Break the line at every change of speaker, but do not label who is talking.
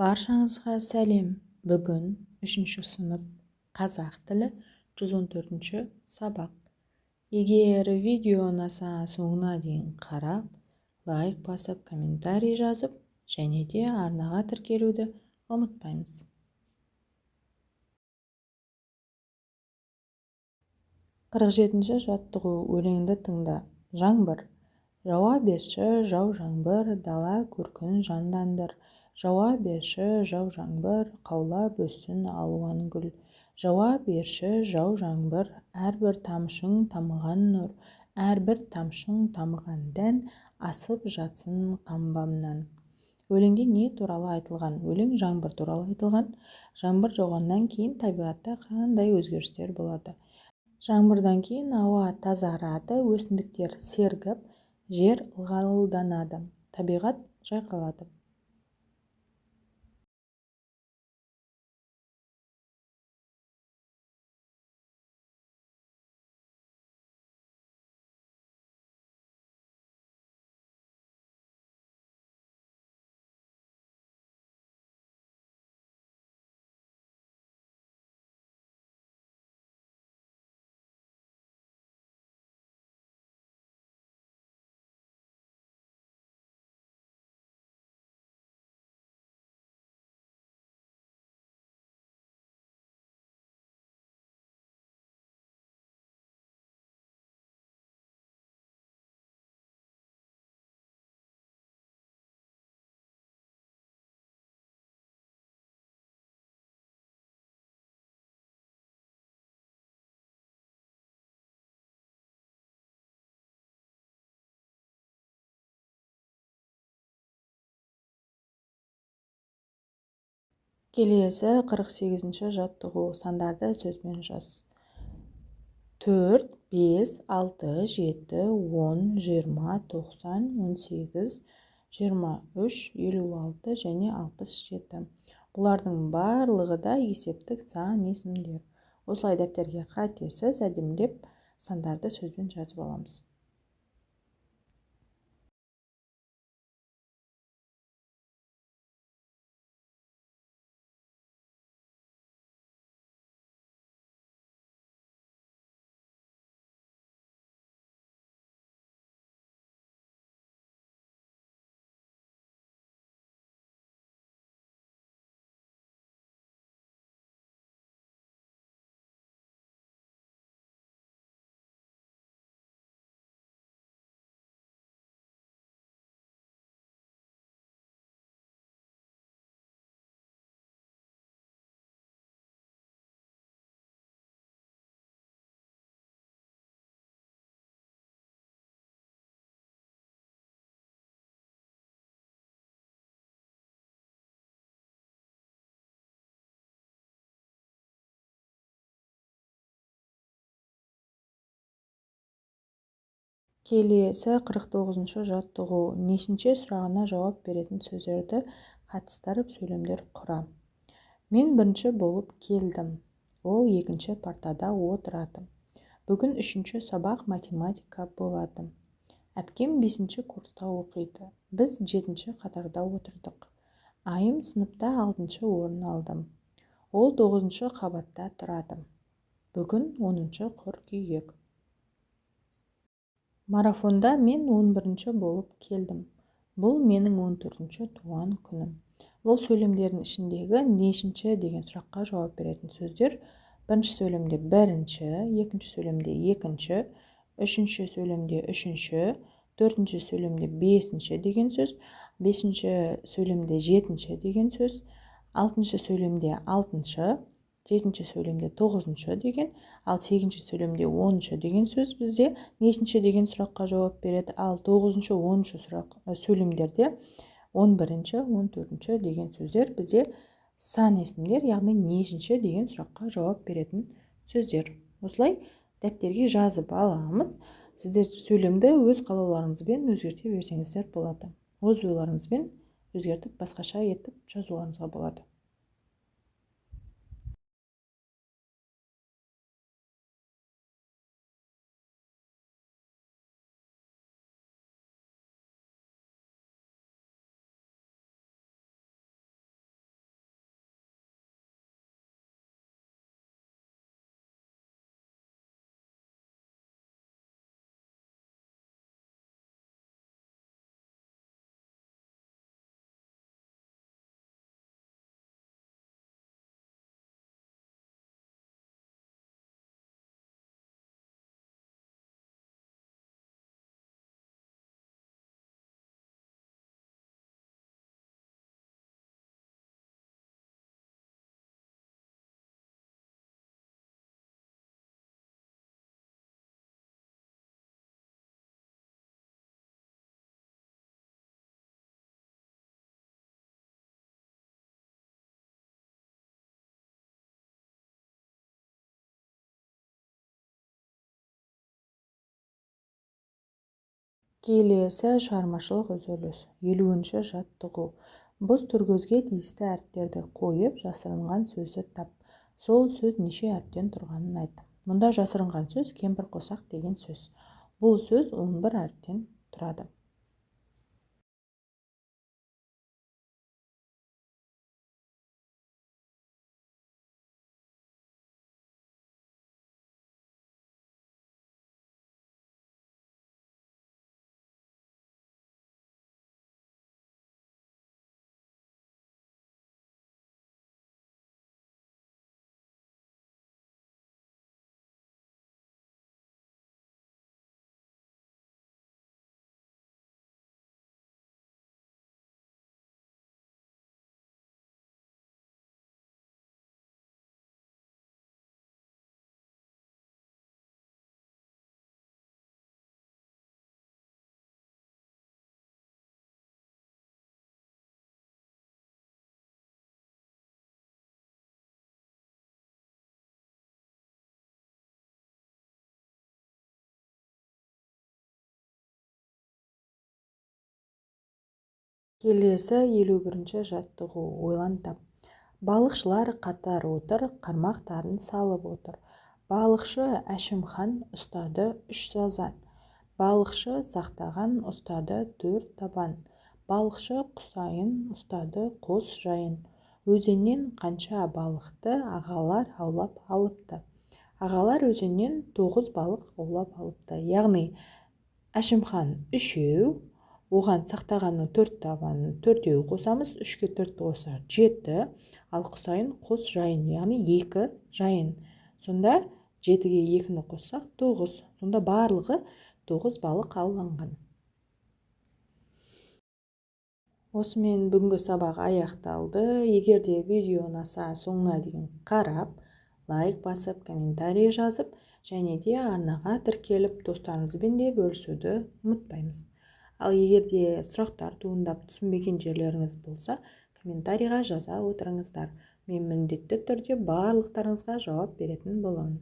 Баршаңызға сәлем. Бүгін 3-ші сынып қазақ тілі 114-ші сабақ. Егер видео ұнаса соңына дейін қарап, лайк басып, комментарий жазып, және де арнаға тіркелуді ұмытпаймыз. Қырық жетінші жаттығу. Өлеңді тыңда. Жаңбыр. Жауа берші, жау жаңбыр, дала көркін жандандыр. Жауа берші, жау жаңбыр, қаулап өссін алуан гүл. Жауа берші, жау жаңбыр, әрбір тамшың тамған нұр, әрбір тамшың тамған дән асып жатсын қамбамнан. Өлеңде не туралы айтылған? Өлең жаңбыр туралы айтылған. Жаңбыр жауғаннан кейін табиғатта қандай өзгерістер болады? Жаңбырдан кейін ауа тазарады, өсімдіктер сергіп, жер ылғалданады, табиғат жайқалады. Келесі 48-ші жаттығу. Сандарды сөзбен жаз. 4, 5, 6, 7, 10, 20, 90, 18, 23, 56 және 67. Бұлардың барлығы да есептік сан есімдер. Осылай дәптерге қатесіз әдемілеп сандарды сөзбен жазып аламыз. Келесі 49-ші жаттығу. Нешінші сұрағына жауап беретін сөздерді қатыстырып сөйлемдер құра. Мен бірінші болып келдім. Ол екінші партада отырады. Бүгін 3-ші сабақ математика болады. Әпкем 5-ші курста оқиды. Біз 7-ші қатарда отырдық. Айым сыныпта 6-ші орын алдым. Ол 9-ші қабатта тұрады. Бүгін 10-ші қыркүйек. Марафонда мен 11-ші болып келдім. Бұл менің 14-ші туған күнім. Бұл сөйлемдердің ішіндегі нешінші деген сұраққа жауап беретін сөздер. Бірінші сөйлемде бірінші, екінші сөйлемде екінші, үшінші сөйлемде үшінші, төртінші сөйлемде бесінші деген сөз, бесінші сөйлемде жетінші деген сөз, алтыншы сөйлемде алтыншы, жетінші сөйлемде 9-шы деген, ал 8-ші сөйлемде 10-шы деген сөз бізде нешінші деген сұраққа жауап береді, ал 9-шы, 10-шы сөйлемдерде 11-ші, 14-ші деген сөздер бізде сан есімдер, яғни нешінші деген сұраққа жауап беретін сөздер. Осылай дәптерге жазып аламыз. Сіздер сөйлемді өз қалауларыңызбен өзгерте берсеңіздер болады. Өз ойларыңызбен өзгертіп, басқаша етіп жазуларыңызға болады. Келесі шығармашылық үзіліс. 50-ші жаттығу. Бос түргөзге тиісті әріптерді қойып, жасырынған сөзді тап. Сол сөз неше әріптен тұрғанын айт. Мұнда жасырынған сөз кемпір қосақ деген сөз. Бұл сөз 11 әріптен тұрады. Келесі 51-ші жаттығу. Ойлан тап. Балықшылар қатар отыр, қармақтарын салып отыр. Балықшы Әшімхан ұстады 3 сазан. Балықшы Сақтаған ұстады 4 табан. Балықшы Құсайын ұстады қос жайын. Өзеннен қанша балықты ағалар аулап алыпты. Ағалар өзеннен 9 балық аулап алыпты. Яғни Әшімхан 3, оған Сақтағанның 4 табанын 4-еу қосамыз, 3-ке 4 қоса 7, ал Құсайын қос жайын, яғни 2 жайын. Сонда 7-ге 2-ні қоссақ 9. Сонда барлығы 9 балық ауланған. Осымен бүгінгі сабақ аяқталды. Егер де видео ұнаса, соңына дейін қарап, лайк басып, комментарий жазып, және де арнаға тіркеліп, достарыңызбен де бөлісуді ұмытпаймыз. Ал егер де сұрақтар туындап түсінбеген жерлеріңіз болса, комментарийға жаза отырыңыздар. Мен міндетті түрде барлықтарыңызға жауап беретін боламын.